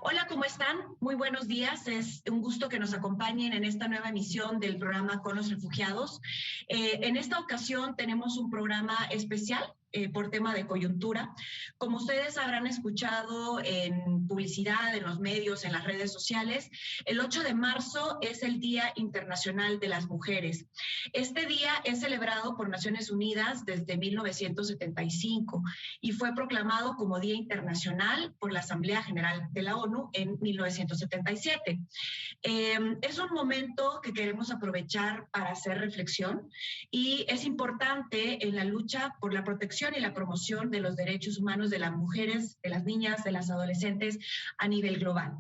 Hola, ¿cómo están? Muy buenos días. Es un gusto que nos acompañen en esta nueva emisión del programa Con los Refugiados. En esta ocasión tenemos un programa especial por tema de coyuntura. Como ustedes habrán escuchado en publicidad, en los medios, en las redes sociales, el 8 de marzo es el Día Internacional de las Mujeres. Este día es celebrado por Naciones Unidas desde 1975 y fue proclamado como Día Internacional por la Asamblea General de la ONU en 1977. Es un momento que queremos aprovechar para hacer reflexión y es importante en la lucha por la protección y la promoción de los derechos humanos de las mujeres, de las niñas, de las adolescentes a nivel global.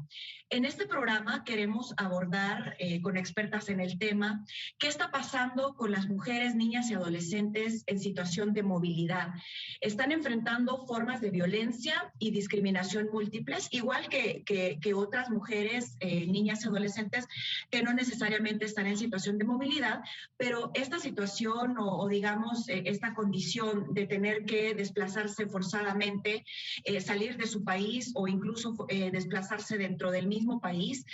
En este programa queremos abordar con expertas en el tema qué está pasando con las mujeres, niñas y adolescentes en situación de movilidad. Están enfrentando formas de violencia y discriminación múltiples, igual que otras mujeres, niñas y adolescentes que no necesariamente están en situación de movilidad, pero esta situación o digamos esta condición de tener que desplazarse forzadamente, salir de su país o incluso desplazarse dentro del mismo país,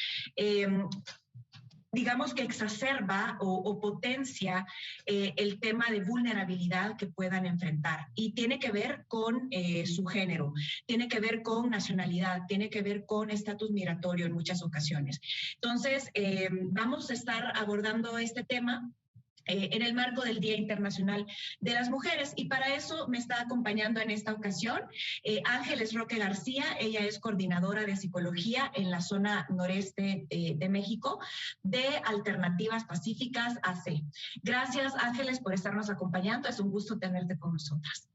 digamos que exacerba o potencia el tema de vulnerabilidad que puedan enfrentar. Y tiene que ver con su género, tiene que ver con nacionalidad, tiene que ver con estatus migratorio en muchas ocasiones. Entonces, vamos a estar abordando este tema en el marco del Día Internacional de las Mujeres. Y para eso me está acompañando en esta ocasión Ángeles Roque García. Ella es coordinadora de psicología en la zona noreste de México de Alternativas Pacíficas AC. Gracias, Ángeles, por estarnos acompañando. Es un gusto tenerte con nosotras.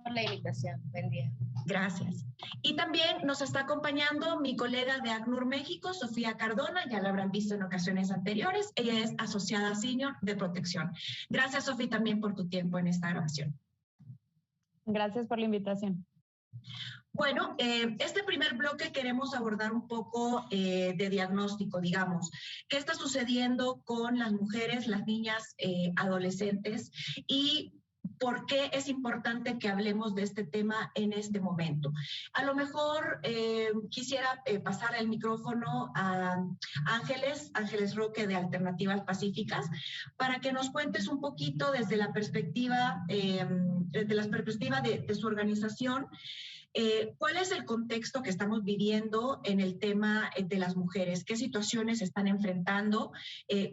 Por la invitación. Buen día. Gracias. Y también nos está acompañando mi colega de ACNUR México, Sofía Cardona, ya la habrán visto en ocasiones anteriores. Ella es asociada senior de protección. Gracias, Sofía, también por tu tiempo en esta grabación. Gracias por la invitación. Bueno, este primer bloque queremos abordar un poco de diagnóstico, digamos. ¿Qué está sucediendo con las mujeres, las niñas, adolescentes? Y ¿por qué es importante que hablemos de este tema en este momento? A lo mejor quisiera pasar el micrófono a Ángeles Roque de Alternativas Pacíficas, para que nos cuentes un poquito desde la perspectiva, de su organización. ¿Cuál es el contexto que estamos viviendo en el tema de las mujeres? ¿Qué situaciones están enfrentando?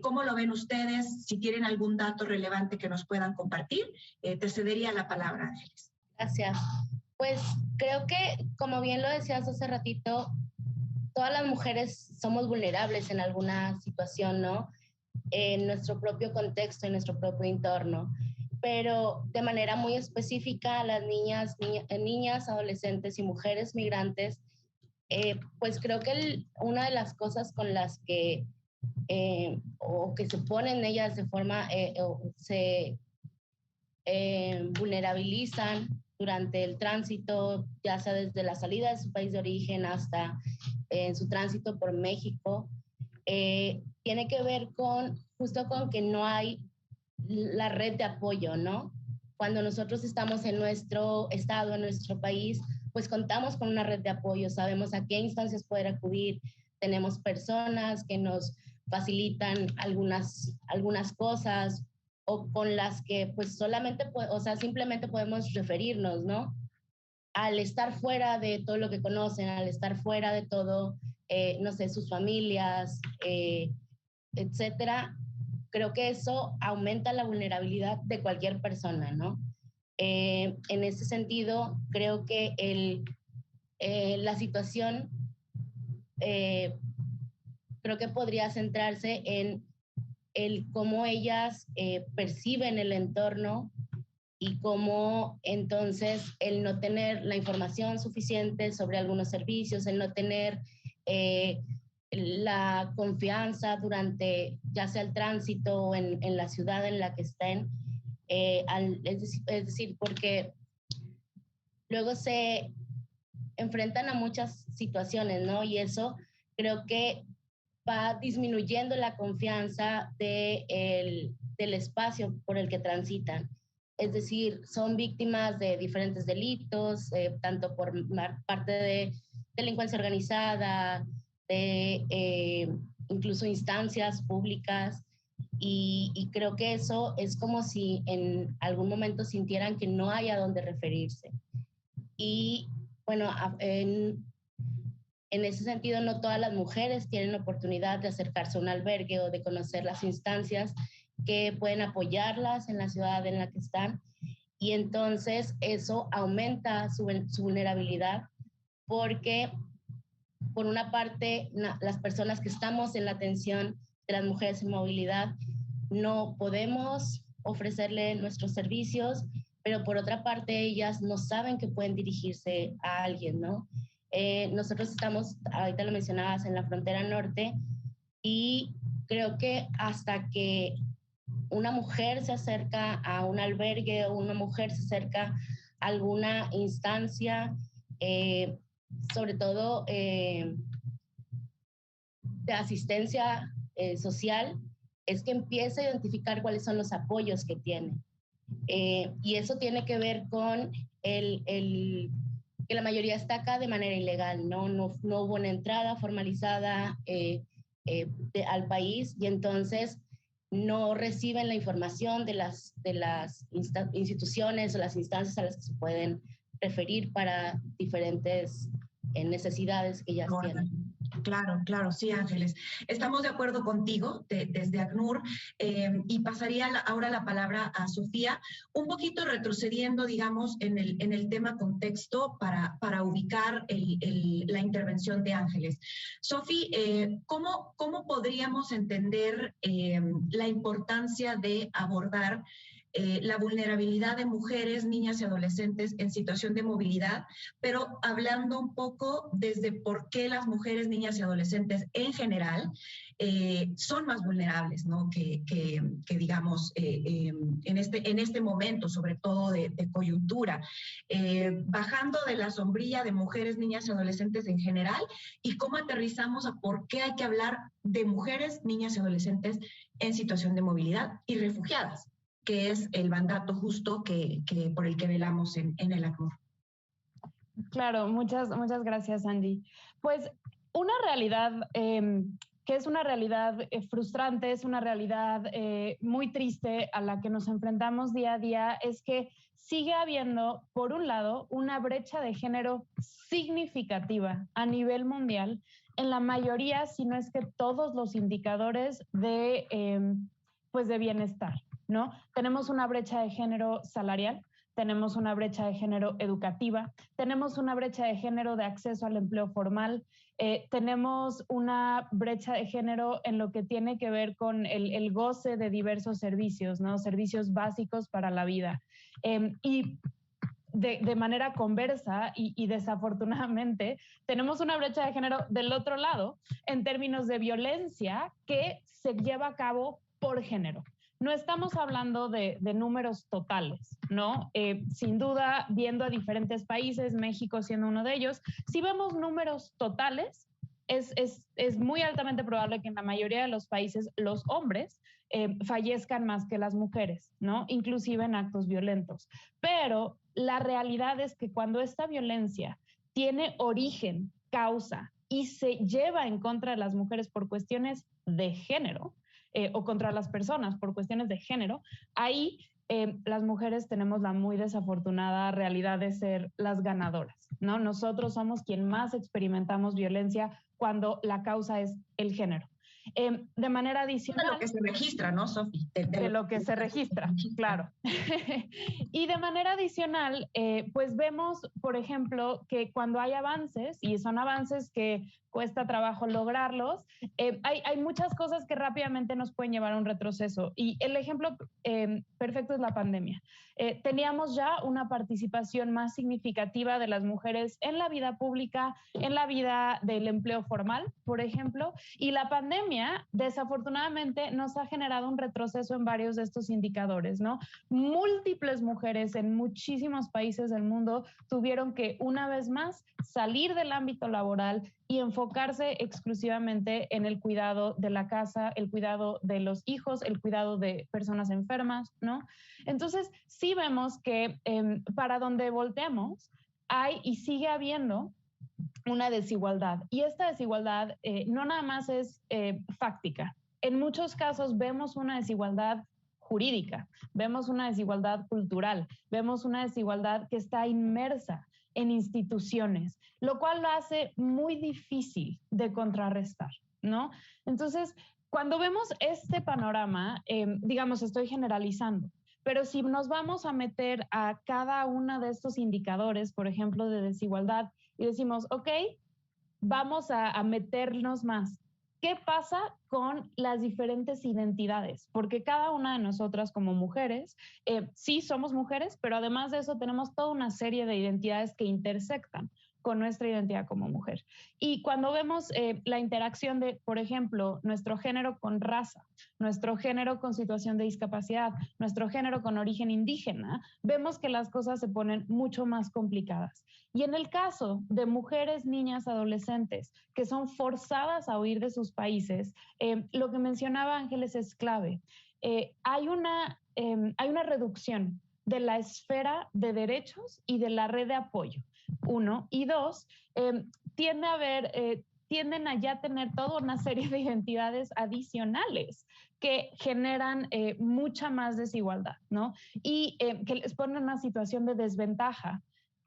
¿Cómo lo ven ustedes? Si tienen algún dato relevante que nos puedan compartir, te cedería la palabra, Ángeles. Gracias. Pues creo que, como bien lo decías hace ratito, todas las mujeres somos vulnerables en alguna situación, ¿no? En nuestro propio contexto, en nuestro propio entorno. Pero de manera muy específica, las niñas, adolescentes y mujeres migrantes, pues creo que una de las cosas con las que, o que se ponen ellas de forma, se vulnerabilizan durante el tránsito, ya sea desde la salida de su país de origen hasta su tránsito por México, tiene que ver justo con que no hay la red de apoyo, ¿no? Cuando nosotros estamos en nuestro estado, en nuestro país, pues contamos con una red de apoyo, sabemos a qué instancias poder acudir, tenemos personas que nos facilitan algunas cosas o con las que pues solamente, simplemente podemos referirnos, ¿no? Al estar fuera de todo lo que conocen, al estar fuera de todo, no sé, sus familias, etcétera, creo que eso aumenta la vulnerabilidad de cualquier persona, ¿no? En ese sentido, creo que la situación creo que podría centrarse en cómo ellas perciben el entorno y cómo entonces el no tener la información suficiente sobre algunos servicios, el no tener la confianza durante ya sea el tránsito o en la ciudad en la que estén, es decir, porque luego se enfrentan a muchas situaciones, ¿no? Y eso creo que va disminuyendo la confianza del espacio por el que transitan. Es decir, son víctimas de diferentes delitos, tanto por parte de delincuencia organizada, de incluso instancias públicas. Y creo que eso es como si en algún momento sintieran que no hay a dónde referirse. Y bueno, en ese sentido, no todas las mujeres tienen oportunidad de acercarse a un albergue o de conocer las instancias que pueden apoyarlas en la ciudad en la que están. Y entonces eso aumenta su vulnerabilidad porque, por una parte, las personas que estamos en la atención de las mujeres en movilidad no podemos ofrecerle nuestros servicios, pero por otra parte ellas no saben que pueden dirigirse a alguien, ¿no? Nosotros estamos, ahorita lo mencionabas, en la frontera norte, y creo que hasta que una mujer se acerca a un albergue o una mujer se acerca a alguna instancia, sobre todo de asistencia social, es que empieza a identificar cuáles son los apoyos que tiene. Y eso tiene que ver con que la mayoría está acá de manera ilegal, no hubo una entrada formalizada al país, y entonces no reciben la información de las instituciones o las instancias a las que se pueden referir para diferentes necesidades que ellas tienen. Claro, claro, sí, Ángeles. Estamos de acuerdo contigo desde ACNUR, y pasaría ahora la palabra a Sofía, un poquito retrocediendo, digamos, en el tema contexto para ubicar la intervención de Ángeles. Sofía, ¿cómo podríamos entender la importancia de abordar la vulnerabilidad de mujeres, niñas y adolescentes en situación de movilidad, pero hablando un poco desde por qué las mujeres, niñas y adolescentes en general son más vulnerables, ¿no? que digamos, en este momento, sobre todo de coyuntura, bajando de la sombrilla de mujeres, niñas y adolescentes en general, y cómo aterrizamos a por qué hay que hablar de mujeres, niñas y adolescentes en situación de movilidad y refugiadas, que es el mandato justo por el que velamos en el ACNUR. Claro, muchas gracias, Andy. Pues una realidad que es una realidad frustrante, es una realidad muy triste a la que nos enfrentamos día a día, es que sigue habiendo, por un lado, una brecha de género significativa a nivel mundial en la mayoría, si no es que todos los indicadores de bienestar, ¿no? Tenemos una brecha de género salarial, tenemos una brecha de género educativa, tenemos una brecha de género de acceso al empleo formal, tenemos una brecha de género en lo que tiene que ver con el goce de diversos servicios, ¿no? Servicios básicos para la vida. Y de manera conversa y desafortunadamente tenemos una brecha de género del otro lado en términos de violencia que se lleva a cabo por género. No estamos hablando de números totales, ¿no? Sin duda, viendo a diferentes países, México siendo uno de ellos, si vemos números totales, es muy altamente probable que en la mayoría de los países los hombres fallezcan más que las mujeres, ¿no? Inclusive en actos violentos. Pero la realidad es que cuando esta violencia tiene origen, causa y se lleva en contra de las mujeres por cuestiones de género, o contra las personas por cuestiones de género, ahí las mujeres tenemos la muy desafortunada realidad de ser las ganadoras, ¿no? Nosotros somos quien más experimentamos violencia cuando la causa es el género. De manera adicional... De lo que se registra, ¿no, Sofi? De lo que se registra, claro. Y de manera adicional, pues vemos, por ejemplo, que cuando hay avances, y son avances que cuesta trabajo lograrlos, hay muchas cosas que rápidamente nos pueden llevar a un retroceso. Y el ejemplo perfecto es la pandemia. Teníamos ya una participación más significativa de las mujeres en la vida pública, en la vida del empleo formal, por ejemplo, y la pandemia, desafortunadamente, nos ha generado un retroceso en varios de estos indicadores, ¿no? Múltiples mujeres en muchísimos países del mundo tuvieron que, una vez más, salir del ámbito laboral y enfocarse exclusivamente en el cuidado de la casa, el cuidado de los hijos, el cuidado de personas enfermas, ¿no? Entonces, sí vemos que para donde volteamos hay y sigue habiendo una desigualdad. Y esta desigualdad no nada más es fáctica. En muchos casos vemos una desigualdad jurídica, vemos una desigualdad cultural, vemos una desigualdad que está inmersa en instituciones, lo cual lo hace muy difícil de contrarrestar, ¿no? Entonces, cuando vemos este panorama, digamos, estoy generalizando, pero si nos vamos a meter a cada uno de estos indicadores, por ejemplo, de desigualdad, y decimos, ok, vamos a meternos más. ¿Qué pasa con las diferentes identidades? Porque cada una de nosotras como mujeres, sí somos mujeres, pero además de eso tenemos toda una serie de identidades que intersectan con nuestra identidad como mujer. Y cuando vemos la interacción de, por ejemplo, nuestro género con raza, nuestro género con situación de discapacidad, nuestro género con origen indígena, vemos que las cosas se ponen mucho más complicadas. Y en el caso de mujeres, niñas, adolescentes que son forzadas a huir de sus países, lo que mencionaba Ángeles es clave. Hay una reducción de la esfera de derechos y de la red de apoyo. Uno. Y dos, tienden a ya tener toda una serie de identidades adicionales que generan mucha más desigualdad, ¿no? Y que les ponen en una situación de desventaja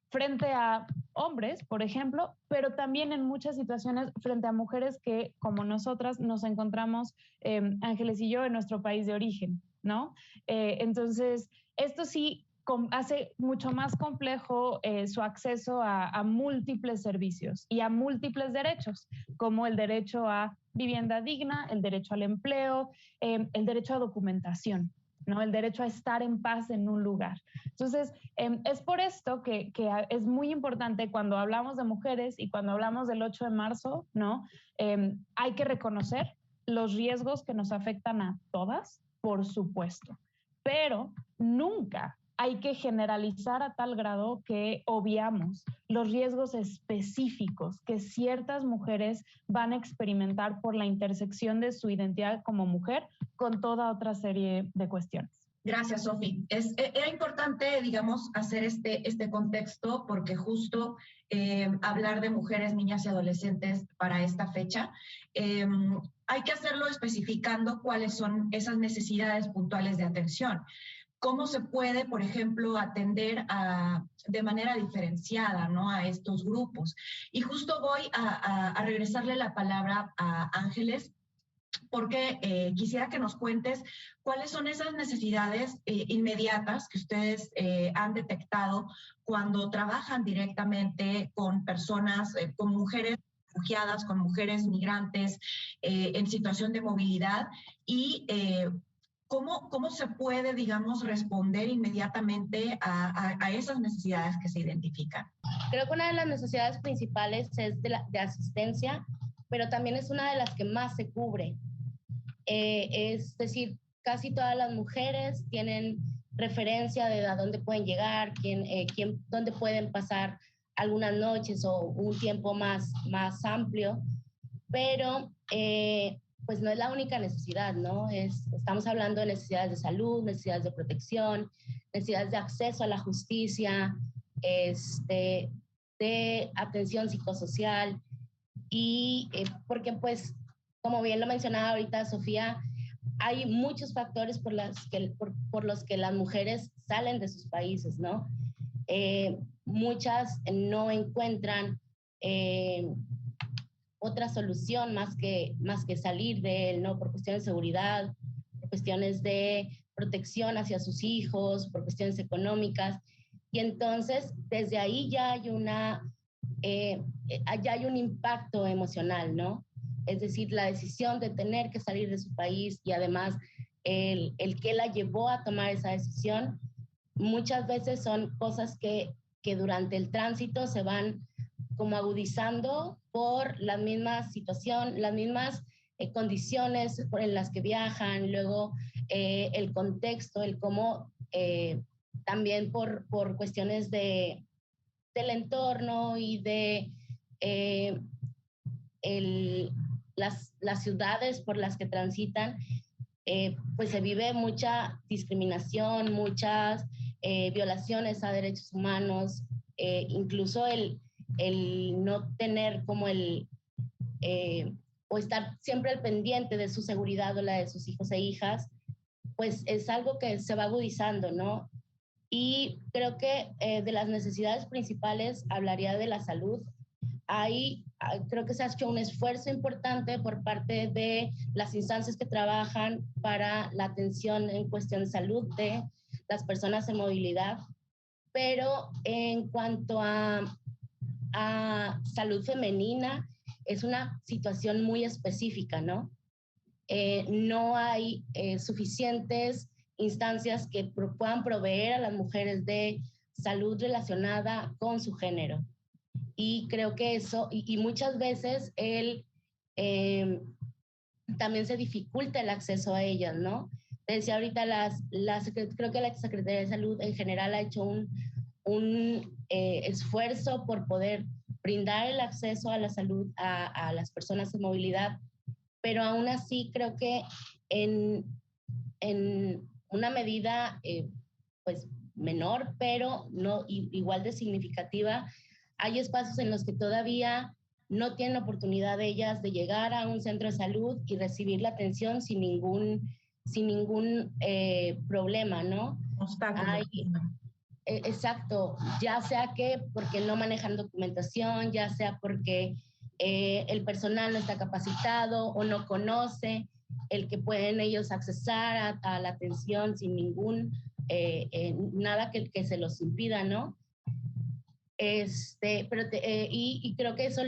frente a hombres, por ejemplo, pero también en muchas situaciones frente a mujeres que, como nosotras, nos encontramos, Ángeles y yo, en nuestro país de origen, ¿no? Entonces, esto sí hace mucho más complejo su acceso a múltiples servicios y a múltiples derechos, como el derecho a vivienda digna, el derecho al empleo, el derecho a documentación, ¿no? El derecho a estar en paz en un lugar. Entonces, es por esto que es muy importante cuando hablamos de mujeres y cuando hablamos del 8 de marzo, ¿no? Hay que reconocer los riesgos que nos afectan a todas, por supuesto, pero nunca hay que generalizar a tal grado que obviamos los riesgos específicos que ciertas mujeres van a experimentar por la intersección de su identidad como mujer con toda otra serie de cuestiones. Gracias, Sofi. Era importante, digamos, hacer este contexto porque justo hablar de mujeres, niñas y adolescentes para esta fecha, hay que hacerlo especificando cuáles son esas necesidades puntuales de atención. ¿Cómo se puede, por ejemplo, atender de manera diferenciada, ¿no?, a estos grupos? Y justo voy a regresarle la palabra a Ángeles, porque quisiera que nos cuentes cuáles son esas necesidades inmediatas que ustedes han detectado cuando trabajan directamente con personas, con mujeres refugiadas, con mujeres migrantes en situación de movilidad y ¿cómo se puede, digamos, responder inmediatamente a esas necesidades que se identifican? Creo que una de las necesidades principales es de asistencia, pero también es una de las que más se cubre. Es decir, casi todas las mujeres tienen referencia de a dónde pueden llegar, dónde pueden pasar algunas noches o un tiempo más amplio, pero pues no es la única necesidad, ¿no? Estamos hablando de necesidades de salud, necesidades de protección, necesidades de acceso a la justicia, de atención psicosocial y porque pues, como bien lo mencionaba ahorita Sofía, hay muchos factores por los que las mujeres salen de sus países, ¿no? Muchas no encuentran otra solución más que salir de él, ¿no? Por cuestiones de seguridad, por cuestiones de protección hacia sus hijos, por cuestiones económicas. Y entonces, desde ahí ya hay un impacto emocional, ¿no? Es decir, la decisión de tener que salir de su país y además el que la llevó a tomar esa decisión, muchas veces son cosas que durante el tránsito se van como agudizando por la misma situación, las mismas condiciones en las que viajan, luego el contexto, el cómo también por cuestiones del entorno y de las ciudades por las que transitan, pues se vive mucha discriminación, muchas violaciones a derechos humanos, incluso el no tener como o estar siempre al pendiente de su seguridad o la de sus hijos e hijas, pues es algo que se va agudizando, ¿no? Y creo que de las necesidades principales hablaría de la salud. Creo que se ha hecho un esfuerzo importante por parte de las instancias que trabajan para la atención en cuestión de salud de las personas en movilidad, pero en cuanto a salud femenina, es una situación muy específica, ¿no? No hay suficientes instancias que puedan proveer a las mujeres de salud relacionada con su género. Y creo que eso, y muchas veces también se dificulta el acceso a ellas, ¿no? Decía ahorita, creo que la Secretaría de Salud en general ha hecho un esfuerzo por poder brindar el acceso a la salud a las personas en movilidad, pero aún así creo que en una medida pues menor, pero no igual de significativa, hay espacios en los que todavía no tienen oportunidad de ellas de llegar a un centro de salud y recibir la atención sin ningún problema, ¿no? Obstáculo. Exacto, ya sea que porque no manejan documentación, ya sea porque el personal no está capacitado o no conoce el que pueden ellos accesar a la atención sin ningún, nada que se los impida, ¿no? Y creo que eso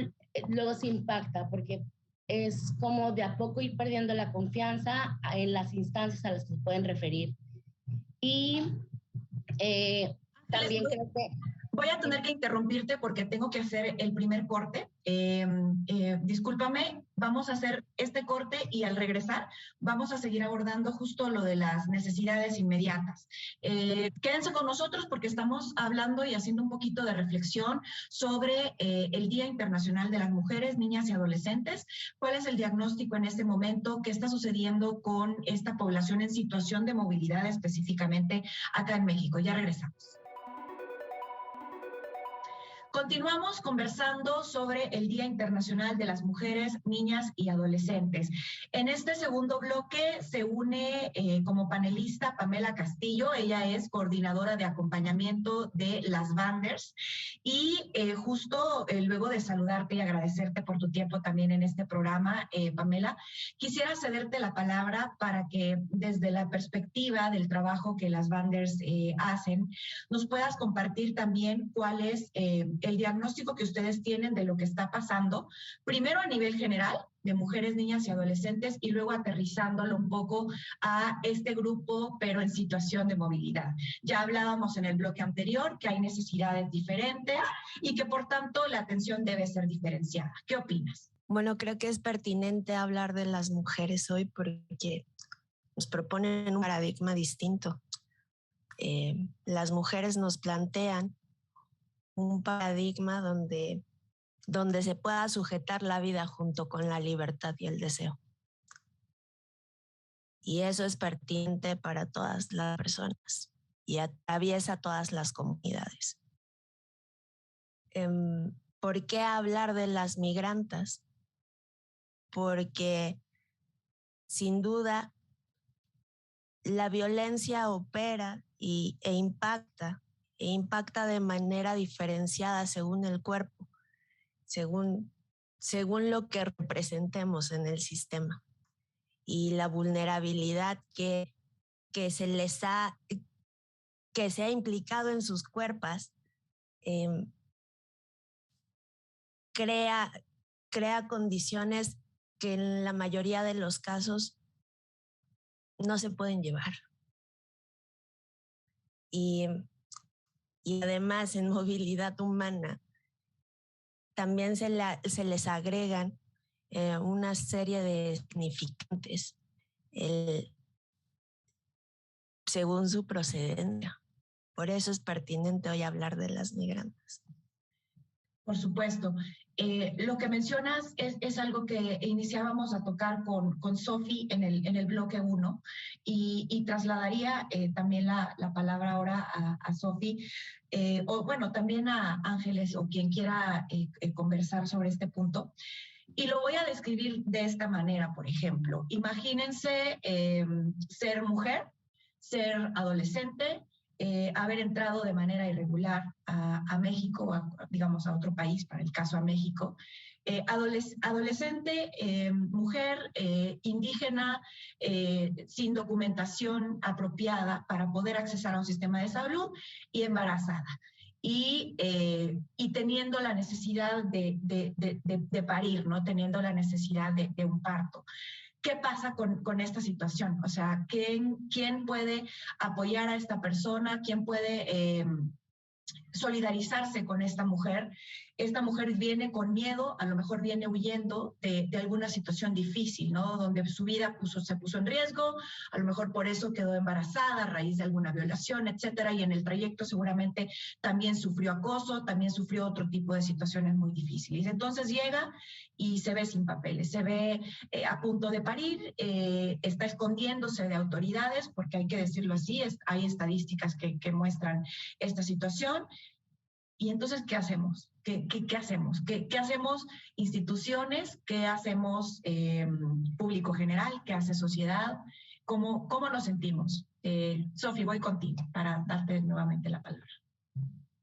luego se impacta porque es como de a poco ir perdiendo la confianza en las instancias a las que se pueden referir. Y también creo que... Voy a tener que interrumpirte porque tengo que hacer el primer corte. Discúlpame, vamos a hacer este corte y al regresar vamos a seguir abordando justo lo de las necesidades inmediatas. Quédense con nosotros porque estamos hablando y haciendo un poquito de reflexión sobre el Día Internacional de las Mujeres, Niñas y Adolescentes. ¿Cuál es el diagnóstico en este momento? ¿Qué está sucediendo con esta población en situación de movilidad específicamente acá en México? Ya regresamos. Continuamos conversando sobre el Día Internacional de las Mujeres, Niñas y Adolescentes. En este segundo bloque se une como panelista Pamela Castillo. Ella es coordinadora de acompañamiento de las Banders. Y justo luego de saludarte y agradecerte por tu tiempo también en este programa, Pamela, quisiera cederte la palabra para que desde la perspectiva del trabajo que las Banders hacen, nos puedas compartir también cuál es el diagnóstico que ustedes tienen de lo que está pasando, primero a nivel general de mujeres, niñas y adolescentes y luego aterrizándolo un poco a este grupo, pero en situación de movilidad. Ya hablábamos en el bloque anterior que hay necesidades diferentes y que por tanto la atención debe ser diferenciada. ¿Qué opinas? Bueno, creo que es pertinente hablar de las mujeres hoy porque nos proponen un paradigma distinto. Las mujeres nos plantean un paradigma donde se pueda sujetar la vida junto con la libertad y el deseo. Y eso es pertinente para todas las personas y atraviesa todas las comunidades. ¿Por qué hablar de las migrantas? Porque sin duda la violencia opera e impacta de manera diferenciada según el cuerpo, según lo que representemos en el sistema y la vulnerabilidad que se ha implicado en sus cuerpos crea condiciones que en la mayoría de los casos no se pueden llevar. Y además en movilidad humana también se les agregan una serie de significantes según su procedencia. Por eso es pertinente hoy hablar de las migrantes. Por supuesto. Lo que mencionas es algo que iniciábamos a tocar con Sofi en el bloque 1 y trasladaría también la palabra ahora a Sofi, o bueno, también a Ángeles o quien quiera conversar sobre este punto. Y lo voy a describir de esta manera, por ejemplo. Imagínense ser mujer, ser adolescente, haber entrado de manera irregular a México, digamos a otro país, para el caso a México, adolescente, mujer, indígena, sin documentación apropiada para poder accesar a un sistema de salud y embarazada. Y teniendo la necesidad de parir, ¿no? Teniendo la necesidad de un parto. ¿Qué pasa con esta situación? O sea, ¿quién puede apoyar a esta persona? ¿Quién puede solidarizarse con esta mujer? Esta mujer viene con miedo, a lo mejor viene huyendo de alguna situación difícil, ¿no? Donde su vida se puso en riesgo, a lo mejor por eso quedó embarazada a raíz de alguna violación, etcétera, y en el trayecto seguramente también sufrió acoso, también sufrió otro tipo de situaciones muy difíciles. Entonces llega y se ve sin papeles, se ve a punto de parir, está escondiéndose de autoridades, porque hay que decirlo así, hay estadísticas que muestran esta situación. Y entonces, ¿qué hacemos? ¿Qué hacemos? ¿Qué hacemos instituciones? ¿Qué hacemos público general? ¿Qué hace sociedad? ¿Cómo nos sentimos? Sofi, voy contigo para darte nuevamente la palabra.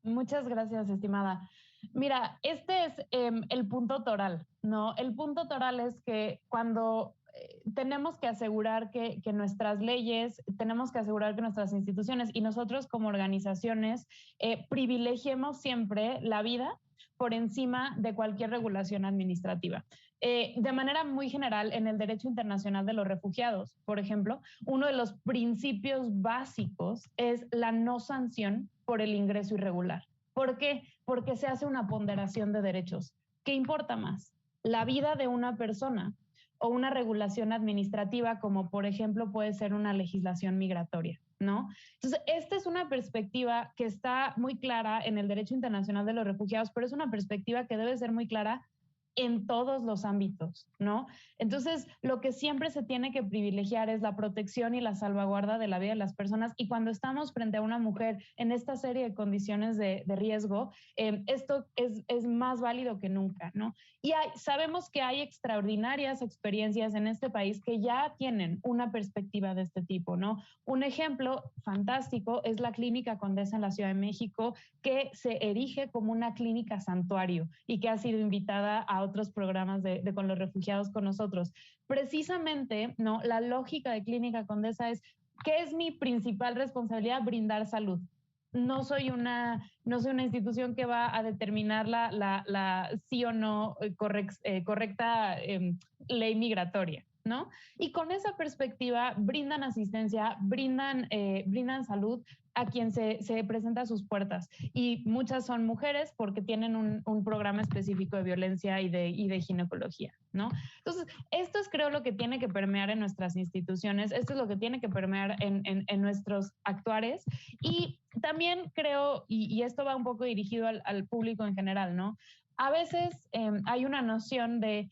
Muchas gracias, estimada. Mira, este es el punto toral, ¿no? El punto toral es que cuando tenemos que asegurar que nuestras leyes, tenemos que asegurar que nuestras instituciones y nosotros como organizaciones privilegiemos siempre la vida por encima de cualquier regulación administrativa. De manera muy general, en el derecho internacional de los refugiados, por ejemplo, uno de los principios básicos es la no sanción por el ingreso irregular. ¿Por qué? Porque se hace una ponderación de derechos. ¿Qué importa más? ¿La vida de una persona o una regulación administrativa, como por ejemplo puede ser una legislación migratoria, ¿no? Entonces, esta es una perspectiva que está muy clara en el derecho internacional de los refugiados, pero es una perspectiva que debe ser muy clara en todos los ámbitos, ¿no? Entonces, lo que siempre se tiene que privilegiar es la protección y la salvaguarda de la vida de las personas, y cuando estamos frente a una mujer en esta serie de condiciones de riesgo, esto es más válido que nunca, ¿no? Y sabemos que hay extraordinarias experiencias en este país que ya tienen una perspectiva de este tipo, ¿no? Un ejemplo fantástico es la Clínica Condesa en la Ciudad de México, que se erige como una clínica santuario y que ha sido invitada a otros programas con los refugiados con nosotros. Precisamente, ¿no? La lógica de Clínica Condesa es, ¿qué es mi principal responsabilidad? Brindar salud. No soy una institución que va a determinar la sí o no correcta ley migratoria, ¿no? Y con esa perspectiva brindan asistencia, brindan salud a quien se presenta a sus puertas. Y muchas son mujeres porque tienen un programa específico de violencia y de ginecología, ¿no? Entonces, esto es, creo, lo que tiene que permear en nuestras instituciones, esto es lo que tiene que permear en nuestros actuares. Y también creo, y esto va un poco dirigido al público en general, ¿no? A veces hay una noción de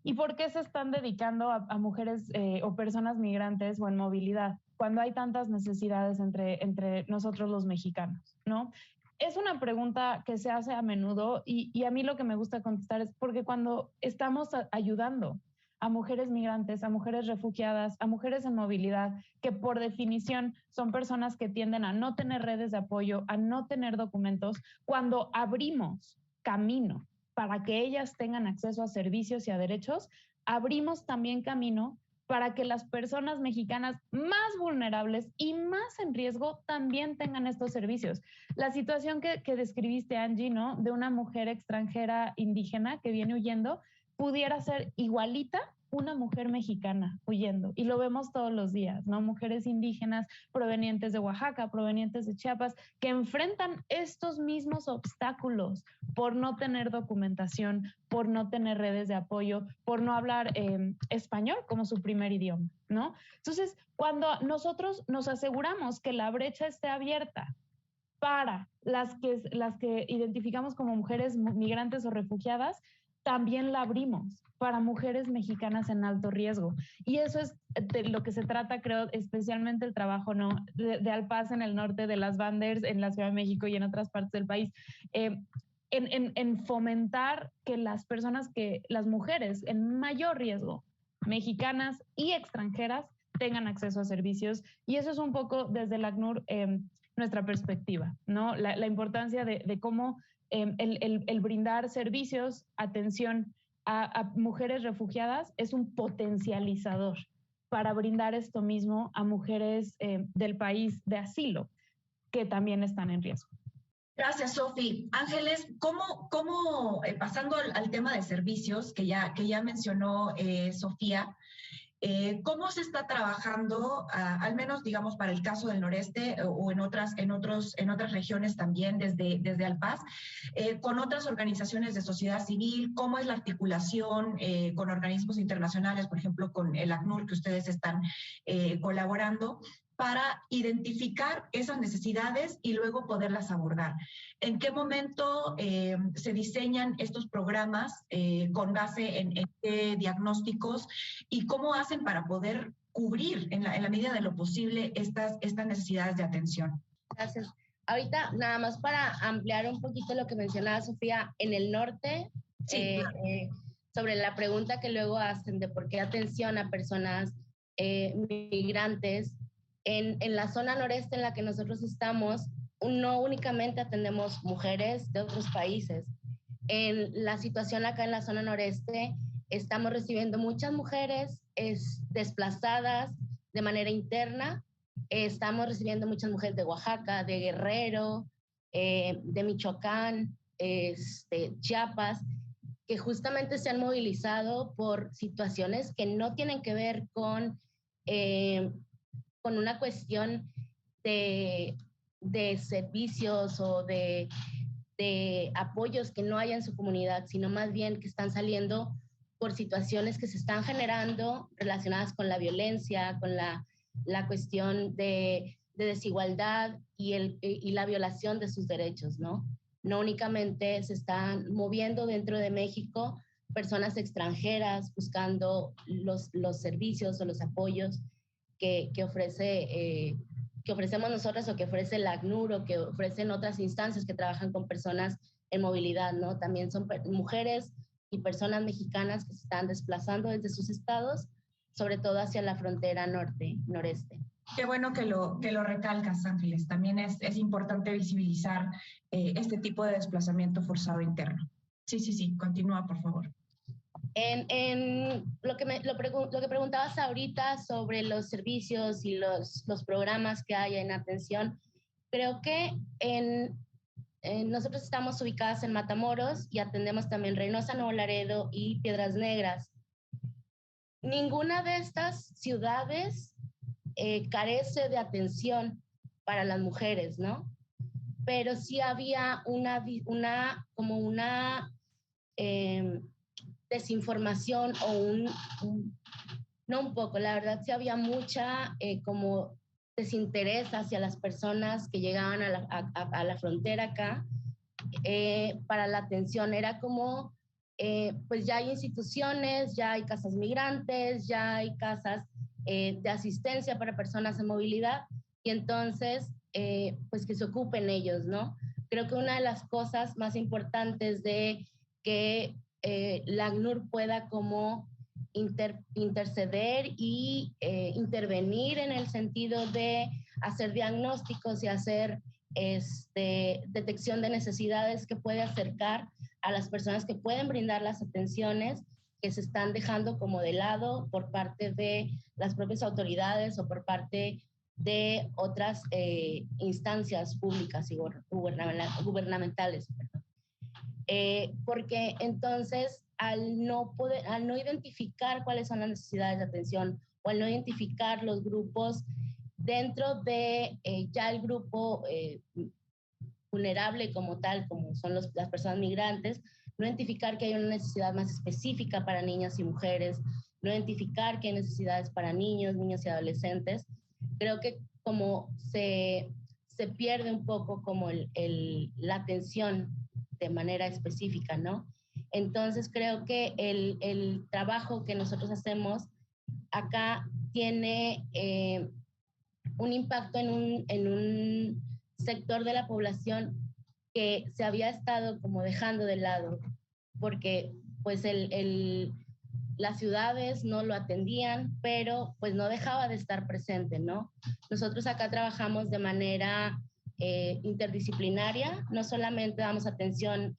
¿y por qué se están dedicando a mujeres o personas migrantes o en movilidad cuando hay tantas necesidades entre nosotros los mexicanos, ¿no? Es una pregunta que se hace a menudo y a mí lo que me gusta contestar es porque cuando estamos ayudando a mujeres migrantes, a mujeres refugiadas, a mujeres en movilidad, que por definición son personas que tienden a no tener redes de apoyo, a no tener documentos, cuando abrimos camino para que ellas tengan acceso a servicios y a derechos, abrimos también camino para que las personas mexicanas más vulnerables y más en riesgo también tengan estos servicios. La situación que describiste, Angie, ¿no? De una mujer extranjera indígena que viene huyendo, pudiera ser igualita una mujer mexicana huyendo, y lo vemos todos los días, ¿no? Mujeres indígenas provenientes de Oaxaca, provenientes de Chiapas, que enfrentan estos mismos obstáculos por no tener documentación, por no tener redes de apoyo, por no hablar español como su primer idioma, ¿no? Entonces, cuando nosotros nos aseguramos que la brecha esté abierta para las que identificamos como mujeres migrantes o refugiadas, también la abrimos para mujeres mexicanas en alto riesgo. Y eso es de lo que se trata, creo, especialmente el trabajo, ¿no?, de Alpaz en el norte, de las Banders en la Ciudad de México y en otras partes del país, en fomentar que las mujeres en mayor riesgo, mexicanas y extranjeras, tengan acceso a servicios. Y eso es un poco desde el ACNUR nuestra perspectiva, ¿no? La importancia de cómo el brindar servicios, atención a mujeres refugiadas es un potencializador para brindar esto mismo a mujeres del país de asilo que también están en riesgo. Gracias, Sofi. Ángeles, ¿cómo pasando al tema de servicios que ya mencionó Sofía, ¿cómo se está trabajando, al menos digamos para el caso del noreste o en otras regiones también desde Alpaz, con otras organizaciones de sociedad civil? ¿Cómo es la articulación con organismos internacionales, por ejemplo con el ACNUR que ustedes están colaborando, para identificar esas necesidades y luego poderlas abordar? ¿En qué momento se diseñan estos programas con base en qué diagnósticos y cómo hacen para poder cubrir en la medida de lo posible estas necesidades de atención? Gracias. Ahorita, nada más para ampliar un poquito lo que mencionaba Sofía, en el norte, sí, claro. Sobre la pregunta que luego hacen de por qué atención a personas migrantes, en la zona noreste en la que nosotros estamos, no únicamente atendemos mujeres de otros países. En la situación acá en la zona noreste, estamos recibiendo muchas mujeres desplazadas de manera interna. Estamos recibiendo muchas mujeres de Oaxaca, de Guerrero, de Michoacán, Chiapas, que justamente se han movilizado por situaciones que no tienen que ver con una cuestión de servicios o de apoyos que no haya en su comunidad, sino más bien que están saliendo por situaciones que se están generando relacionadas con la violencia, con la cuestión de desigualdad y la violación de sus derechos, ¿no? No únicamente se están moviendo dentro de México personas extranjeras buscando los servicios o los apoyos que ofrecemos nosotras o que ofrece el ACNUR o que ofrecen otras instancias que trabajan con personas en movilidad, ¿no? También son mujeres y personas mexicanas que se están desplazando desde sus estados, sobre todo hacia la frontera noreste. Qué bueno que lo recalcas, Ángeles. También es importante visibilizar este tipo de desplazamiento forzado interno. Sí, continúa, por favor. En lo que preguntabas ahorita sobre los servicios y los programas que hay en atención, creo que nosotros estamos ubicadas en Matamoros y atendemos también Reynosa, Nuevo Laredo y Piedras Negras. Ninguna de estas ciudades carece de atención para las mujeres, ¿no? Pero sí había una desinformación no un poco, la verdad sí había mucha como desinterés hacia las personas que llegaban a la frontera acá para la atención. Era como, pues ya hay instituciones, ya hay casas migrantes, ya hay casas de asistencia para personas en movilidad y entonces, pues que se ocupen ellos, ¿no? Creo que una de las cosas más importantes de que la ACNUR pueda como interceder y intervenir en el sentido de hacer diagnósticos y hacer detección de necesidades que puede acercar a las personas que pueden brindar las atenciones que se están dejando como de lado por parte de las propias autoridades o por parte de otras instancias públicas y gubernamentales. Porque entonces al no identificar cuáles son las necesidades de atención o al no identificar los grupos dentro de ya el grupo vulnerable como tal, como son las personas migrantes, no identificar que hay una necesidad más específica para niñas y mujeres, no identificar que hay necesidades para niños, niñas y adolescentes. Creo que como se se pierde un poco como la atención de manera específica, ¿no? Entonces creo que el trabajo que nosotros hacemos acá tiene un impacto en un sector de la población que se había estado como dejando de lado, porque pues las ciudades no lo atendían, pero pues no dejaba de estar presente, ¿no? Nosotros acá trabajamos de manera interdisciplinaria, no solamente damos atención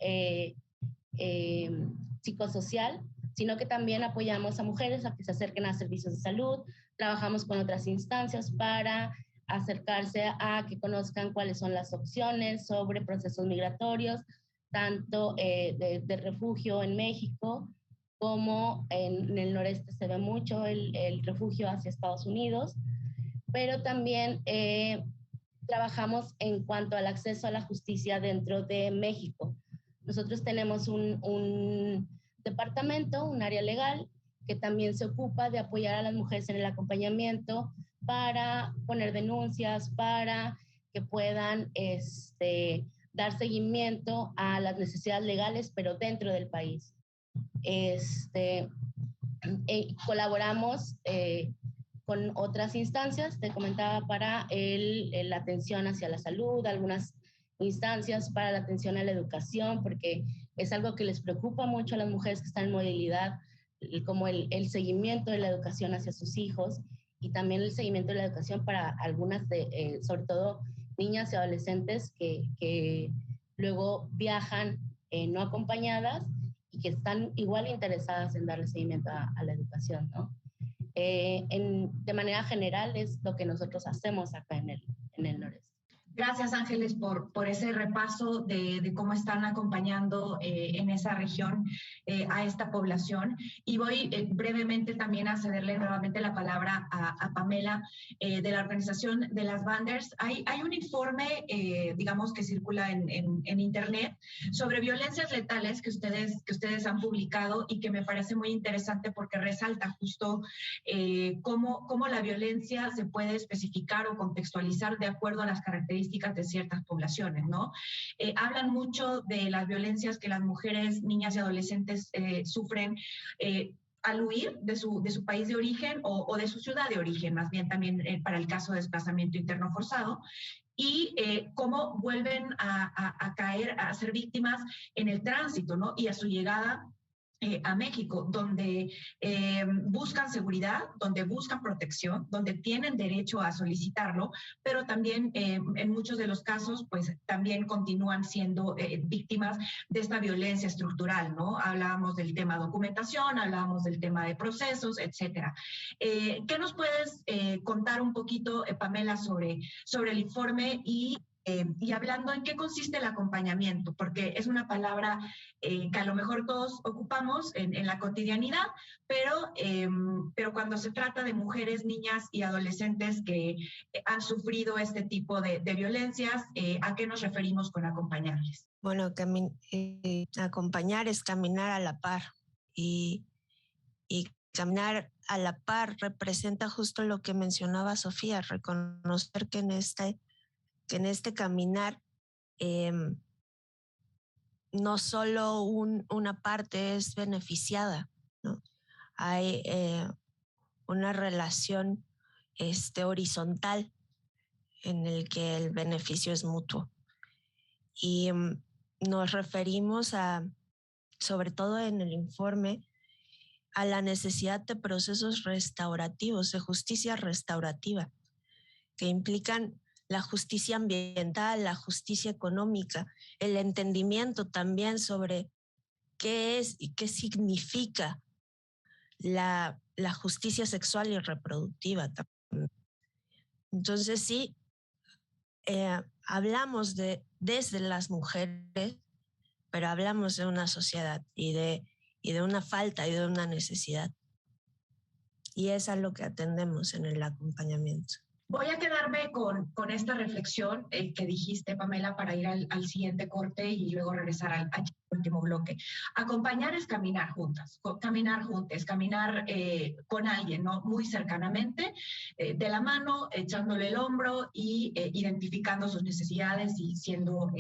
psicosocial, sino que también apoyamos a mujeres a que se acerquen a servicios de salud, trabajamos con otras instancias para acercarse a que conozcan cuáles son las opciones sobre procesos migratorios, tanto de refugio en México, como en el noreste se ve mucho el refugio hacia Estados Unidos, pero también trabajamos en cuanto al acceso a la justicia dentro de México. Nosotros tenemos un departamento, un área legal, que también se ocupa de apoyar a las mujeres en el acompañamiento para poner denuncias, para que puedan dar seguimiento a las necesidades legales, pero dentro del país. Colaboramos con otras instancias, te comentaba, para la atención hacia la salud, algunas instancias para la atención a la educación, porque es algo que les preocupa mucho a las mujeres que están en movilidad, como el seguimiento de la educación hacia sus hijos y también el seguimiento de la educación para algunas, sobre todo niñas y adolescentes que luego viajan no acompañadas y que están igual interesadas en darle seguimiento a la educación, ¿no? De manera general es lo que nosotros hacemos acá en el noreste. Gracias, Ángeles, por ese repaso de cómo están acompañando en esa región a esta población. Y voy brevemente también a cederle nuevamente la palabra a Pamela de la organización de las Banders. Hay un informe, digamos, que circula en Internet sobre violencias letales que ustedes han publicado y que me parece muy interesante porque resalta justo cómo la violencia se puede especificar o contextualizar de acuerdo a las características de ciertas poblaciones, ¿no? Hablan mucho de las violencias que las mujeres, niñas y adolescentes sufren al huir de su país de origen o de su ciudad de origen, más bien también para el caso de desplazamiento interno forzado, y cómo vuelven a caer, a ser víctimas en el tránsito, ¿no? Y a su llegada a México, donde buscan seguridad, donde buscan protección, donde tienen derecho a solicitarlo, pero también en muchos de los casos, pues también continúan siendo víctimas de esta violencia estructural, ¿no? Hablábamos del tema documentación, hablábamos del tema de procesos, etcétera. ¿Qué nos puedes contar un poquito, Pamela, sobre el informe y hablando en qué consiste el acompañamiento? Porque es una palabra que a lo mejor todos ocupamos en la cotidianidad, pero cuando se trata de mujeres, niñas y adolescentes que han sufrido este tipo de violencias, ¿a qué nos referimos con acompañarles? Bueno, acompañar es caminar a la par y caminar a la par representa justo lo que mencionaba Sofía, reconocer que en este caminar no solo una parte es beneficiada, ¿no? Hay una relación horizontal en el que el beneficio es mutuo. Y nos referimos sobre todo en el informe, a la necesidad de procesos restaurativos, de justicia restaurativa, que implican la justicia ambiental, la justicia económica, el entendimiento también sobre qué es y qué significa la justicia sexual y reproductiva también. Entonces sí, hablamos desde las mujeres, pero hablamos de una sociedad y de una falta y de una necesidad. Y es a lo que atendemos en el acompañamiento. Voy a quedarme con esta reflexión que dijiste, Pamela, para ir al siguiente corte y luego regresar al último bloque. Acompañar es caminar juntas, caminar juntos, caminar con alguien, ¿no? Muy cercanamente, de la mano, echándole el hombro y identificando sus necesidades y siendo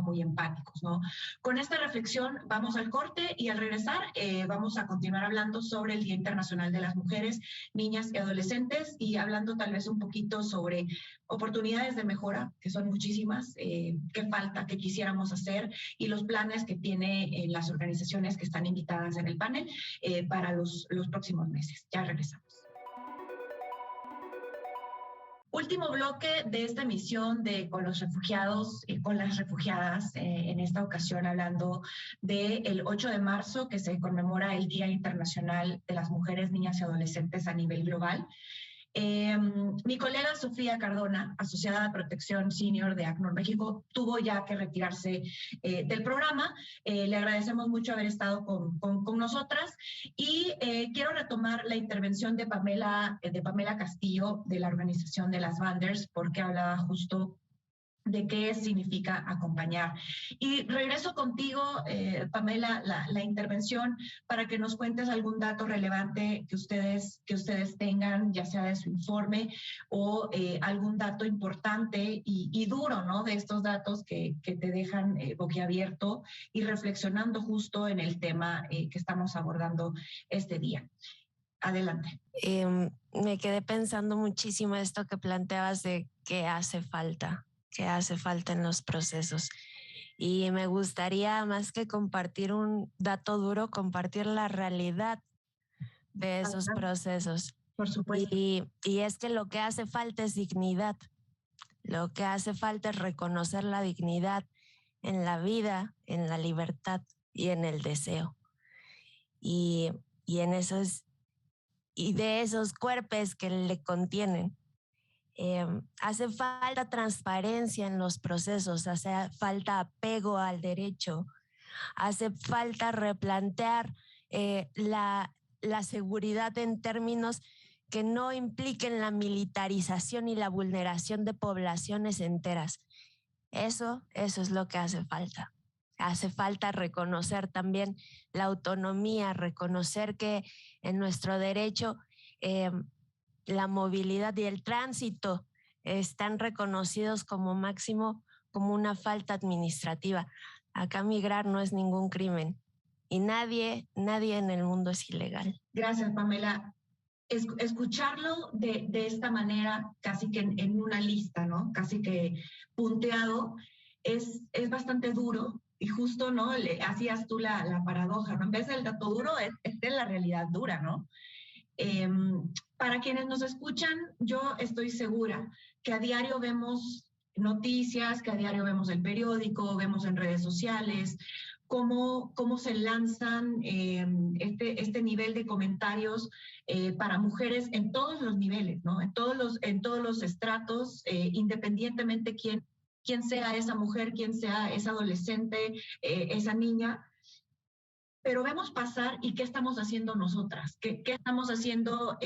muy empáticos, ¿no? Con esta reflexión vamos al corte y al regresar vamos a continuar hablando sobre el Día Internacional de las Mujeres, Niñas y Adolescentes y hablando tal vez un poquito sobre oportunidades de mejora, que son muchísimas, qué falta, qué quisiéramos hacer y los planes que tienen las organizaciones que están invitadas en el panel para los próximos meses. Ya regresamos. Último bloque de esta emisión de Con los Refugiados, con las refugiadas, en esta ocasión hablando del 8 de marzo, que se conmemora el Día Internacional de las Mujeres, Niñas y Adolescentes a nivel global. Mi colega Sofía Cardona, asociada de protección senior de ACNUR México, tuvo ya que retirarse del programa. Le agradecemos mucho haber estado con nosotras y quiero retomar la intervención de Pamela Castillo de la organización de las Banders, porque hablaba justo de qué significa acompañar. Y regreso contigo, Pamela, la intervención para que nos cuentes algún dato relevante que ustedes tengan, ya sea de su informe o algún dato importante y duro, ¿no? De estos datos que te dejan boquiabierto y reflexionando justo en el tema que estamos abordando este día. Adelante. Me quedé pensando muchísimo esto que planteabas de qué hace falta en los procesos. Y me gustaría, más que compartir un dato duro, compartir la realidad de esos procesos. Por supuesto. Y es que lo que hace falta es dignidad. Lo que hace falta es reconocer la dignidad en la vida, en la libertad y en el deseo. Y en esos, y de esos cuerpos que le contienen. Hace falta transparencia en los procesos, hace falta apego al derecho, hace falta replantear la seguridad en términos que no impliquen la militarización y la vulneración de poblaciones enteras. Eso es lo que hace falta. Hace falta reconocer también la autonomía, reconocer que en nuestro derecho la movilidad y el tránsito están reconocidos como máximo como una falta administrativa. Acá migrar no es ningún crimen y nadie en el mundo es ilegal. Gracias, Pamela. Escucharlo de esta manera, casi que en una lista, ¿no? Casi que punteado, es bastante duro. Y justo, ¿no? Hacías tú la paradoja, ¿no? En vez del dato duro, esta es la realidad dura, ¿no? Para quienes nos escuchan, yo estoy segura que a diario vemos noticias, que a diario vemos el periódico, vemos en redes sociales, cómo se lanzan este nivel de comentarios para mujeres en todos los niveles, ¿no? En todos los estratos, independientemente quién sea esa mujer, quién sea esa adolescente, esa niña. Pero vemos pasar y qué estamos haciendo nosotras, qué estamos haciendo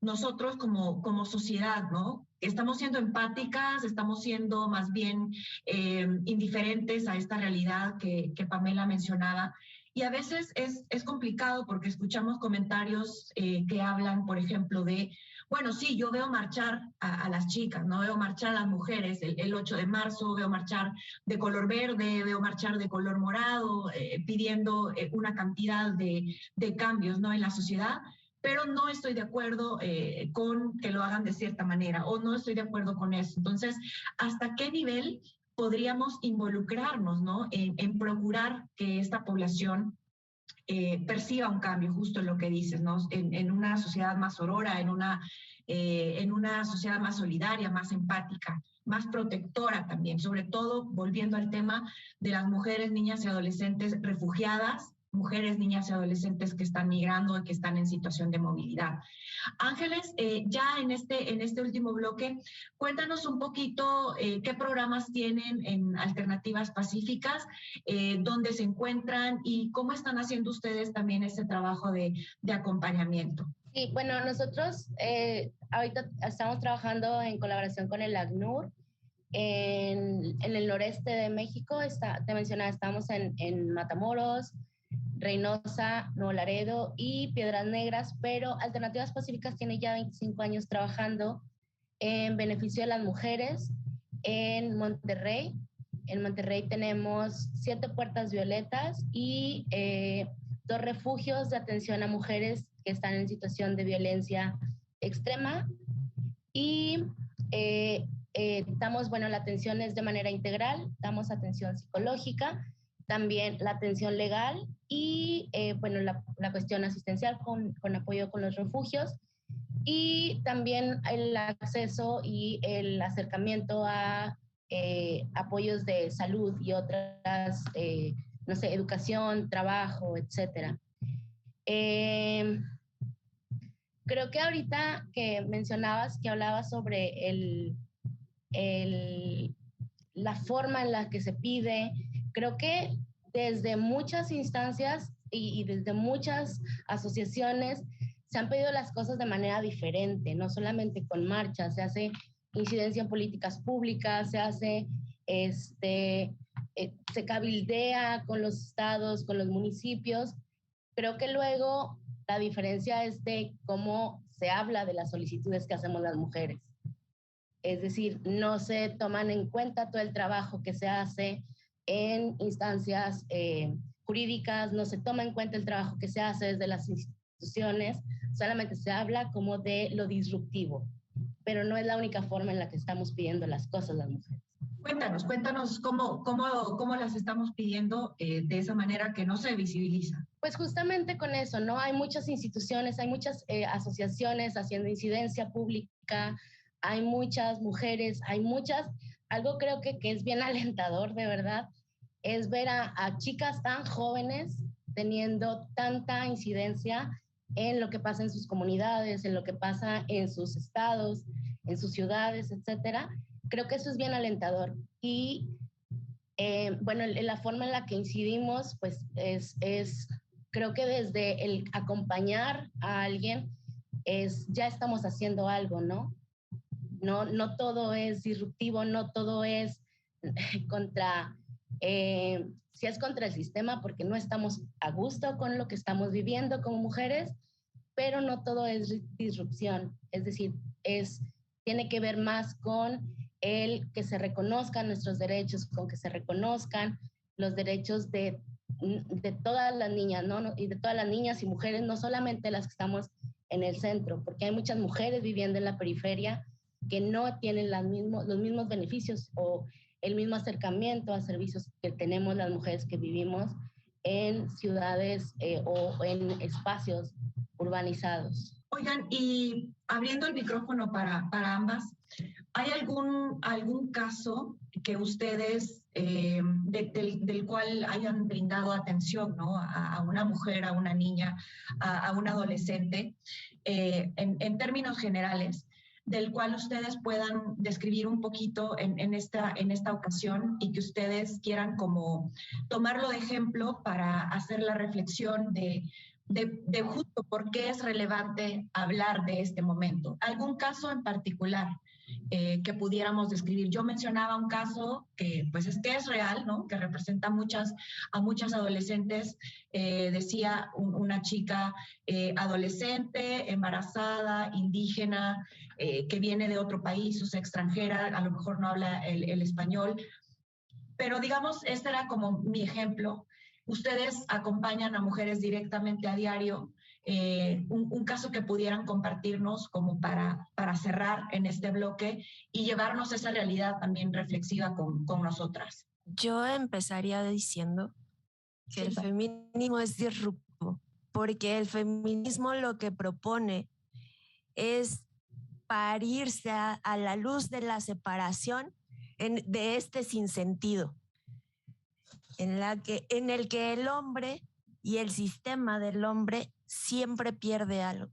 nosotros como sociedad, ¿no? Estamos siendo empáticas, estamos siendo más bien indiferentes a esta realidad que Pamela mencionaba. Y a veces es complicado porque escuchamos comentarios que hablan, por ejemplo, de, bueno, sí, yo veo marchar a las chicas, ¿no? Veo marchar a las mujeres el 8 de marzo, veo marchar de color verde, veo marchar de color morado, pidiendo una cantidad de cambios, ¿no? En la sociedad, pero no estoy de acuerdo con que lo hagan de cierta manera o no estoy de acuerdo con eso. Entonces, ¿hasta qué nivel podríamos involucrarnos, ¿no? en procurar que esta población perciba un cambio, justo en lo que dices, ¿no? En una sociedad más aurora, en una sociedad más solidaria, más empática, más protectora también, sobre todo volviendo al tema de las mujeres, niñas y adolescentes refugiadas, mujeres, niñas y adolescentes que están migrando y que están en situación de movilidad. Ángeles, ya en este último bloque, cuéntanos un poquito qué programas tienen en Alternativas Pacíficas, dónde se encuentran y cómo están haciendo ustedes también ese trabajo de acompañamiento. Sí, bueno, nosotros ahorita estamos trabajando en colaboración con el ACNUR En el noreste de México, te mencionaba, estamos en Matamoros, Reynosa, Nuevo Laredo y Piedras Negras, pero Alternativas Pacíficas tiene ya 25 años trabajando en beneficio de las mujeres en Monterrey. En Monterrey tenemos 7 puertas violetas y 2 refugios de atención a mujeres que están en situación de violencia extrema. Y damos, bueno, la atención es de manera integral, damos atención psicológica, también la atención legal y, bueno, la cuestión asistencial con apoyo con los refugios, y también el acceso y el acercamiento a apoyos de salud y otras, no sé, educación, trabajo, etcétera. Creo que ahorita que mencionabas, que hablabas sobre la forma en la que se pide, creo que desde muchas instancias y desde muchas asociaciones se han pedido las cosas de manera diferente, no solamente con marchas, se hace incidencia en políticas públicas, se hace, se cabildea con los estados, con los municipios. Creo que luego la diferencia es de cómo se habla de las solicitudes que hacemos las mujeres. Es decir, no se toman en cuenta todo el trabajo que se hace en instancias jurídicas, no se toma en cuenta el trabajo que se hace desde las instituciones, solamente se habla como de lo disruptivo, pero no es la única forma en la que estamos pidiendo las cosas las mujeres. Cuéntanos cómo las estamos pidiendo de esa manera que no se visibiliza. Pues justamente con eso, ¿no? Hay muchas instituciones, hay muchas asociaciones haciendo incidencia pública, hay muchas mujeres, algo creo que es bien alentador, de verdad, es ver a chicas tan jóvenes teniendo tanta incidencia en lo que pasa en sus comunidades, en lo que pasa en sus estados, en sus ciudades, etcétera. Creo que eso es bien alentador. Y bueno, la forma en la que incidimos, pues es creo que desde el acompañar a alguien, ya estamos haciendo algo, ¿no? No todo es disruptivo, no todo es contra, si es contra el sistema, porque no estamos a gusto con lo que estamos viviendo como mujeres, pero no todo es disrupción. Es decir, tiene que ver más con el que se reconozcan nuestros derechos, con que se reconozcan los derechos de todas las niñas, ¿no? Y de todas las niñas y mujeres, no solamente las que estamos en el centro, porque hay muchas mujeres viviendo en la periferia que no tienen los mismos beneficios o el mismo acercamiento a servicios que tenemos las mujeres que vivimos en ciudades o en espacios urbanizados. Oigan, y abriendo el micrófono para ambas, ¿hay algún caso que ustedes, del cual hayan brindado atención, ¿no? A una mujer, a una niña, a un adolescente, en términos generales, del cual ustedes puedan describir un poquito en esta ocasión y que ustedes quieran como tomarlo de ejemplo para hacer la reflexión de justo por qué es relevante hablar de este momento? ¿Algún caso en particular que pudiéramos describir? Yo mencionaba un caso que pues es real, ¿no? Que representa a muchas adolescentes. Decía una chica adolescente, embarazada, indígena, que viene de otro país, o sea, extranjera, a lo mejor no habla el español, pero digamos, este era como mi ejemplo. Ustedes acompañan a mujeres directamente a diario. Un caso que pudieran compartirnos como para cerrar en este bloque y llevarnos esa realidad también reflexiva con nosotras. Yo empezaría diciendo que el feminismo es disruptivo, porque el feminismo lo que propone es parirse a la luz de la separación de este sinsentido, en el que el hombre y el sistema del hombre siempre pierde algo.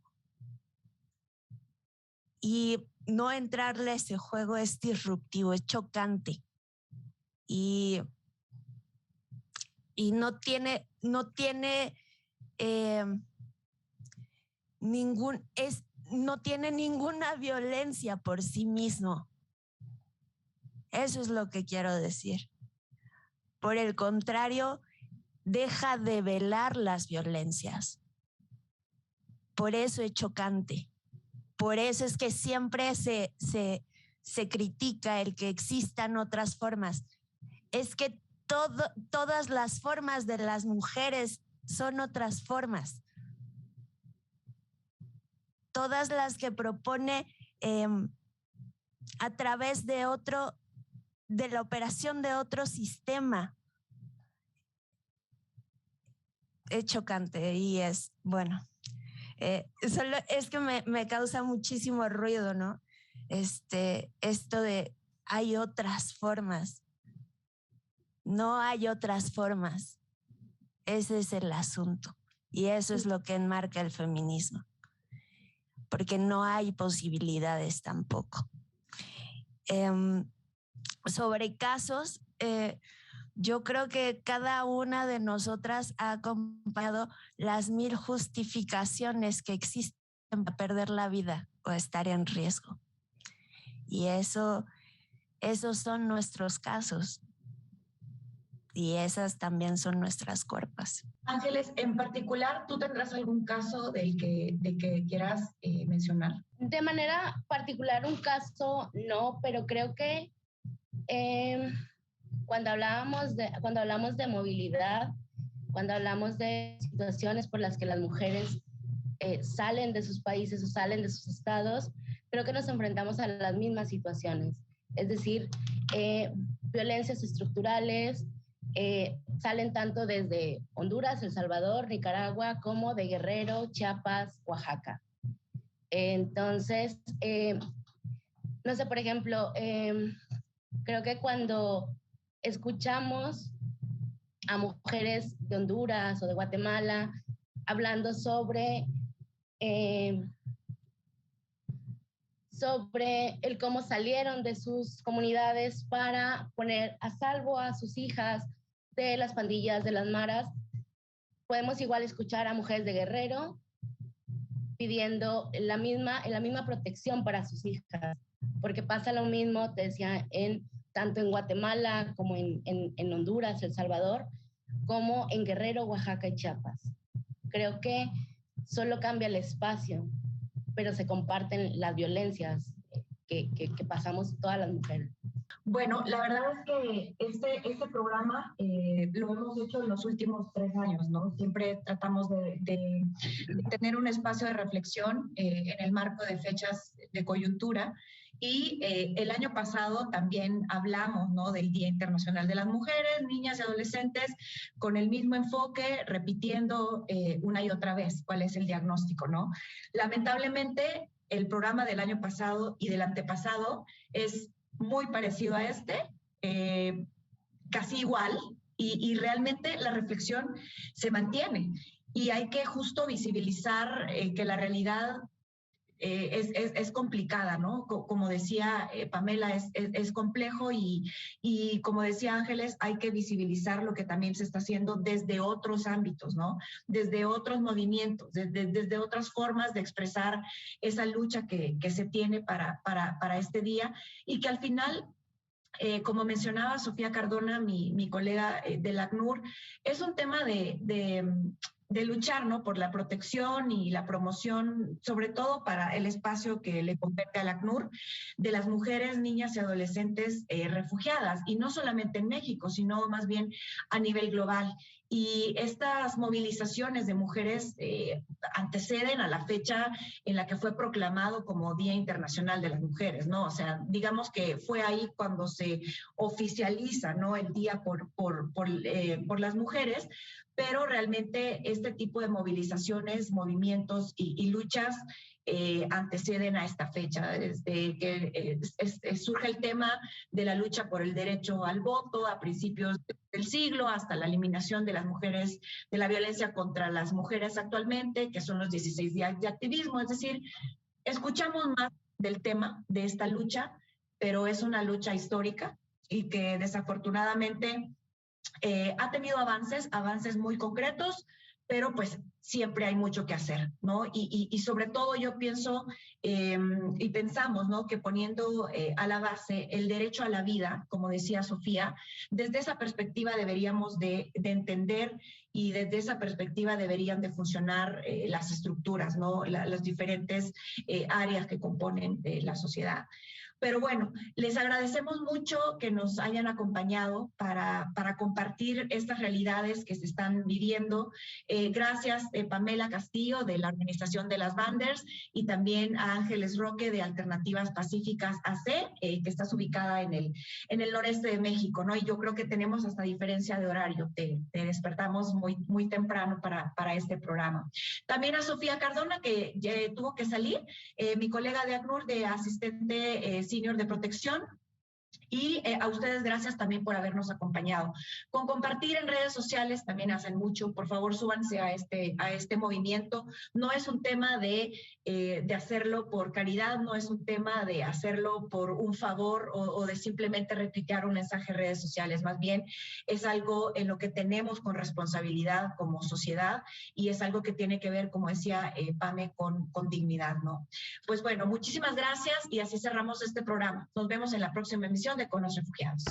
Y no entrarle a ese juego es disruptivo, es chocante. Y no tiene ninguna violencia por sí mismo. Eso es lo que quiero decir. Por el contrario, deja de velar las violencias. Por eso es chocante. Por eso es que siempre se critica el que existan otras formas. Es que todas las formas de las mujeres son otras formas. Todas las que propone a través de la operación de otro sistema. Es chocante y es, bueno, solo es que me causa muchísimo ruido, ¿no? Esto de hay otras formas. No hay otras formas. Ese es el asunto. Y eso es lo que enmarca el feminismo. Porque no hay posibilidades tampoco. Sobre casos, yo creo que cada una de nosotras ha acompañado las 1000 justificaciones que existen para perder la vida o estar en riesgo. Y esos son nuestros casos. Y esas también son nuestras cuerpas. Ángeles, en particular, ¿tú tendrás algún caso de que quieras mencionar? De manera particular, un caso no, pero creo que cuando hablamos de movilidad, cuando hablamos de situaciones por las que las mujeres salen de sus países o salen de sus estados, creo que nos enfrentamos a las mismas situaciones. Es decir, violencias estructurales salen tanto desde Honduras, El Salvador, Nicaragua, como de Guerrero, Chiapas, Oaxaca. Entonces, no sé, por ejemplo, creo que cuando escuchamos a mujeres de Honduras o de Guatemala hablando sobre el cómo salieron de sus comunidades para poner a salvo a sus hijas de las pandillas, de las maras, podemos igual escuchar a mujeres de Guerrero pidiendo la misma protección para sus hijas, porque pasa lo mismo, te decía, tanto en Guatemala como en Honduras, El Salvador, como en Guerrero, Oaxaca y Chiapas. Creo que solo cambia el espacio, pero se comparten las violencias que pasamos todas las mujeres. Bueno, la verdad es que este programa lo hemos hecho en los últimos 3 años, ¿no? Siempre tratamos de tener un espacio de reflexión en el marco de fechas de coyuntura. Y el año pasado también hablamos, ¿no?, del Día Internacional de las Mujeres, Niñas y Adolescentes, con el mismo enfoque, repitiendo una y otra vez cuál es el diagnóstico, ¿no? Lamentablemente, el programa del año pasado y del antepasado es muy parecido a casi igual, y realmente la reflexión se mantiene. Y hay que justo visibilizar que la realidad es complicada, ¿no? Como decía Pamela, es complejo y como decía Ángeles, hay que visibilizar lo que también se está haciendo desde otros ámbitos, ¿no? Desde otros movimientos, desde otras formas de expresar esa lucha que se tiene para este día, y que al final, como mencionaba Sofía Cardona, mi colega del ACNUR, es un tema de luchar, ¿no?, por la protección y la promoción, sobre todo para el espacio que le compete al ACNUR, de las mujeres, niñas y adolescentes refugiadas, y no solamente en México, sino más bien a nivel global. Y estas movilizaciones de mujeres anteceden a la fecha en la que fue proclamado como Día Internacional de las Mujeres, ¿no? O sea, digamos que fue ahí cuando se oficializa, ¿no?, el día por las mujeres, pero realmente este tipo de movilizaciones, movimientos y luchas anteceden a esta fecha, desde que surge el tema de la lucha por el derecho al voto a principios del siglo, hasta la eliminación de las mujeres, de la violencia contra las mujeres actualmente, que son los 16 días de activismo. Es decir, escuchamos más del tema de esta lucha, pero es una lucha histórica y que desafortunadamente ha tenido avances muy concretos, pero pues siempre hay mucho que hacer, ¿no? Y sobre todo yo pienso y pensamos, ¿no? Que poniendo a la base el derecho a la vida, como decía Sofía, desde esa perspectiva deberíamos de entender y desde esa perspectiva deberían de funcionar las estructuras, ¿no? Las diferentes áreas que componen la sociedad. Pero bueno, les agradecemos mucho que nos hayan acompañado para compartir estas realidades que se están viviendo. Gracias, Pamela Castillo, de la Organización de las Banders, y también a Ángeles Roque, de Alternativas Pacíficas AC, que estás ubicada en el noreste de México, ¿no? Y yo creo que tenemos hasta diferencia de horario. Te despertamos muy temprano para este programa. También a Sofía Cardona, que ya tuvo que salir, mi colega de ACNUR, de asistente senior de protección. Y a ustedes gracias también por habernos acompañado. Con compartir en redes sociales también hacen mucho. Por favor, súbanse a este movimiento. No es un tema de hacerlo por caridad, no es un tema de hacerlo por un favor o de simplemente retuitear un mensaje en redes sociales. Más bien es algo en lo que tenemos con responsabilidad como sociedad y es algo que tiene que ver, como decía Pame, con dignidad, ¿no? Pues bueno, muchísimas gracias y así cerramos este programa. Nos vemos en la próxima emisión de Con los Refugiados.